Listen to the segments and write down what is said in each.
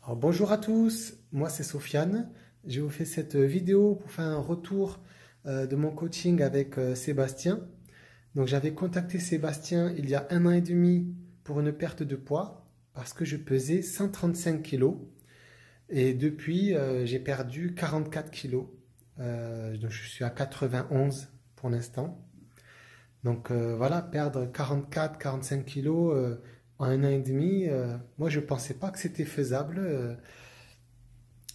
Alors, bonjour à tous, moi c'est Sofiane. Je vous fais cette vidéo pour faire un retour de mon coaching avec Sébastien. Donc j'avais contacté Sébastien il y a 1 an et demi pour une perte de poids parce que je pesais 135 kilos et depuis j'ai perdu 44 kilos. Donc je suis à 91 pour l'instant. Donc voilà, perdre 44-45 kilos en 1 an et demi, moi je pensais pas que c'était faisable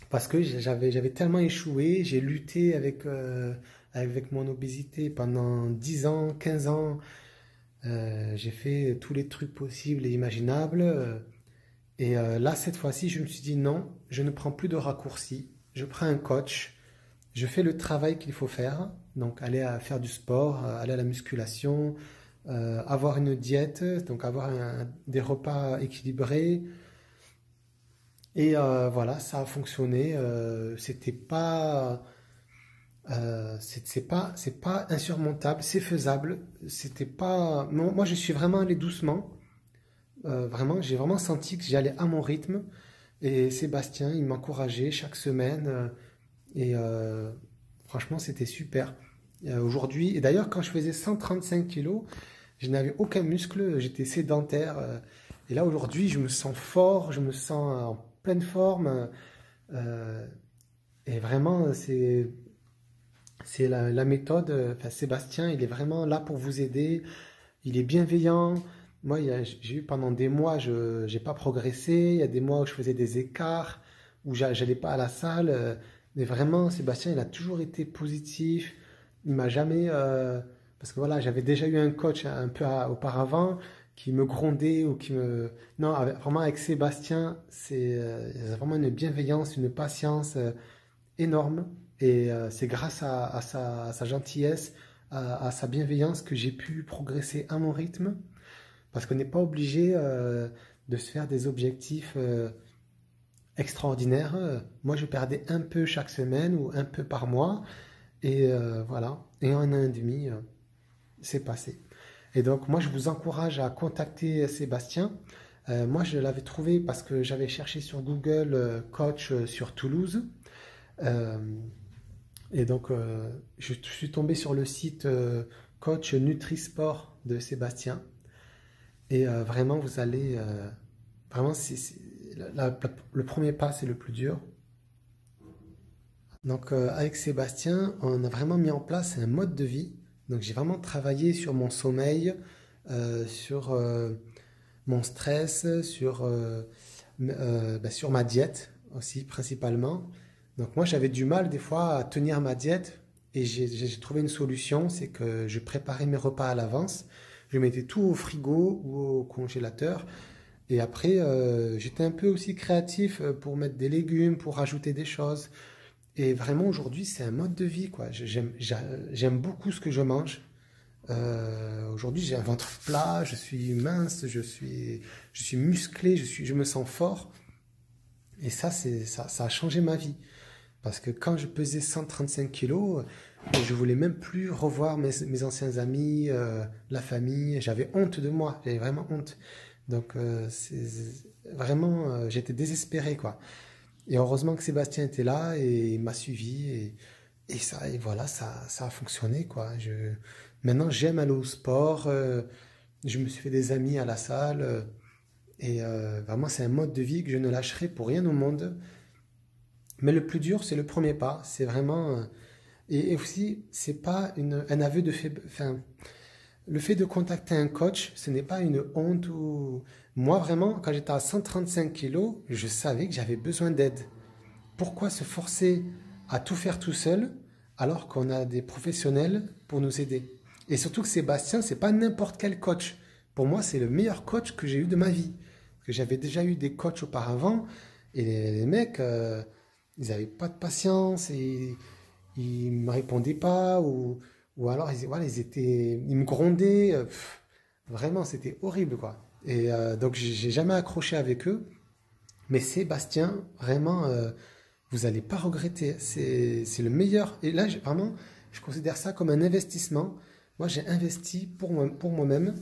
parce que j'avais tellement échoué, j'ai lutté avec mon obésité pendant 10 ans, 15 ans, j'ai fait tous les trucs possibles et imaginables et là cette fois-ci je me suis dit non, je ne prends plus de raccourcis, je prends un coach, je fais le travail qu'il faut faire, donc aller à faire du sport, aller à la musculation, avoir une diète, donc avoir des repas équilibrés. Et voilà, ça a fonctionné. C'est pas insurmontable, c'est faisable. C'était pas. Moi, je suis vraiment allé doucement. Vraiment, j'ai vraiment senti que j'allais à mon rythme. Et Sébastien, il m'encourageait chaque semaine. Et franchement, c'était super. Aujourd'hui, et d'ailleurs, quand je faisais 135 kilos, je n'avais aucun muscle, j'étais sédentaire. Et là, aujourd'hui, je me sens fort, je me sens en pleine forme. euh, et vraiment, c'est la méthode. Enfin, Sébastien, il est vraiment là pour vous aider. Il est bienveillant. Moi, j'ai eu pendant des mois, je n'ai pas progressé. Il y a des mois où je faisais des écarts, où j'allais pas à la salle. Mais vraiment, Sébastien, il a toujours été positif. Il m'a jamais. Parce que voilà, j'avais déjà eu un coach un peu auparavant qui me grondait ou qui me. Non, vraiment, avec Sébastien, il y a vraiment une bienveillance, une patience énorme. Et c'est grâce à sa gentillesse, à sa bienveillance que j'ai pu progresser à mon rythme. Parce qu'on n'est pas obligé de se faire des objectifs extraordinaires. Moi, je perdais un peu chaque semaine ou un peu par mois. Et voilà. Et en 1 an et demi, c'est passé. Et donc, moi, je vous encourage à contacter Sébastien. Moi, je l'avais trouvé parce que j'avais cherché sur Google coach sur Toulouse. Euh, et donc, je suis tombé sur le site coach Nutrisport de Sébastien. Et vraiment, vous allez. Vraiment, le premier pas, c'est le plus dur. Donc, avec Sébastien, on a vraiment mis en place un mode de vie. Donc, j'ai vraiment travaillé sur mon sommeil, sur mon stress, sur ma diète aussi, principalement. Donc, moi, j'avais du mal des fois à tenir ma diète. Et j'ai trouvé une solution, c'est que je préparais mes repas à l'avance. Je mettais tout au frigo ou au congélateur. Et après, j'étais un peu aussi créatif pour mettre des légumes, pour rajouter des choses. Et vraiment, aujourd'hui, c'est un mode de vie, quoi. J'aime beaucoup ce que je mange. Aujourd'hui, j'ai un ventre plat, je suis mince, je suis musclé, je me sens fort. Et ça a changé ma vie. Parce que quand je pesais 135 kilos, je voulais même plus revoir mes anciens amis, la famille. J'avais honte de moi, j'avais vraiment honte. Donc, vraiment, j'étais désespéré, quoi. Et heureusement que Sébastien était là et il m'a suivi. Et voilà, ça a fonctionné, quoi. Maintenant, j'aime aller au sport. Je me suis fait des amis à la salle. Et vraiment, c'est un mode de vie que je ne lâcherai pour rien au monde. Mais le plus dur, c'est le premier pas. C'est vraiment. Et aussi, c'est pas un aveu de faiblesse. Enfin, le fait de contacter un coach, ce n'est pas une honte ou. Moi, vraiment, quand j'étais à 135 kilos, je savais que j'avais besoin d'aide. Pourquoi se forcer à tout faire tout seul alors qu'on a des professionnels pour nous aider? Et surtout que Sébastien, c'est pas n'importe quel coach. Pour moi, c'est le meilleur coach que j'ai eu de ma vie. Parce que j'avais déjà eu des coachs auparavant et les mecs, ils n'avaient pas de patience et ils me répondaient pas ou alors voilà, ils me grondaient. Vraiment, c'était horrible, quoi. Et donc, j'ai jamais accroché avec eux. Mais Sébastien, vraiment, vous n'allez pas regretter. C'est le meilleur. Et là, vraiment, je considère ça comme un investissement. Moi, j'ai investi pour moi-même.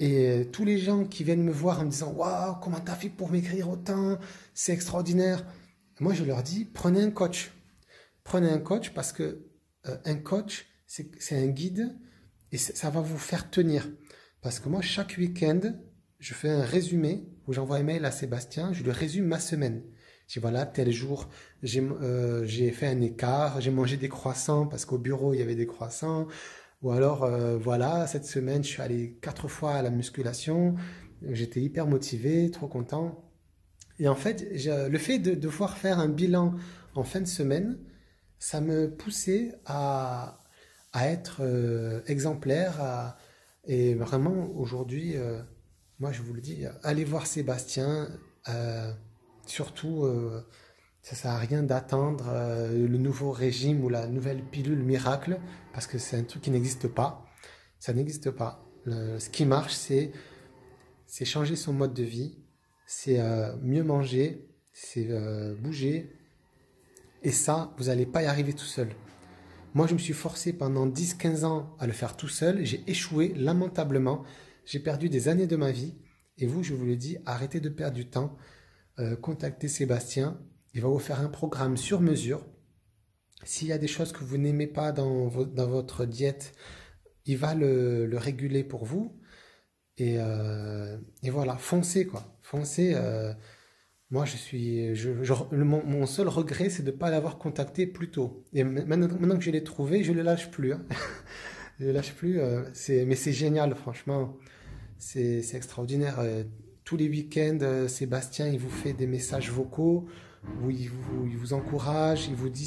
Et tous les gens qui viennent me voir en me disant waouh, comment t'as fait pour m'écrire autant? C'est extraordinaire. Moi, je leur dis prenez un coach. Prenez un coach parce que un coach, c'est un guide et ça va vous faire tenir. Parce que moi, chaque week-end, je fais un résumé où j'envoie un mail à Sébastien, je lui résume ma semaine. Je dis voilà, tel jour, j'ai fait un écart, j'ai mangé des croissants parce qu'au bureau, il y avait des croissants. Ou alors, voilà, cette semaine, je suis allé 4 fois à la musculation, j'étais hyper motivé, trop content. Et en fait, le fait de devoir faire un bilan en fin de semaine, ça me poussait à être exemplaire. Et vraiment, aujourd'hui, moi, je vous le dis, allez voir Sébastien. euh, Surtout, ça sert à rien d'attendre le nouveau régime ou la nouvelle pilule miracle, parce que c'est un truc qui n'existe pas. Ça n'existe pas. Ce qui marche, c'est changer son mode de vie, c'est mieux manger, c'est bouger. Et ça, vous n'allez pas y arriver tout seul. Moi, je me suis forcé pendant 10-15 ans à le faire tout seul. J'ai échoué lamentablement. J'ai perdu des années de ma vie. Et vous, je vous le dis, arrêtez de perdre du temps. Contactez Sébastien. Il va vous faire un programme sur mesure. S'il y a des choses que vous n'aimez pas dans votre diète, il va le réguler pour vous. Et voilà, foncez quoi. Foncez. Moi, mon seul regret, c'est de ne pas l'avoir contacté plus tôt. Et maintenant que je l'ai trouvé, je ne le lâche plus, hein. Je le lâche plus. Mais c'est génial, franchement. C'est extraordinaire. Tous les week-ends, Sébastien, il vous fait des messages vocaux où il vous encourage, il vous dit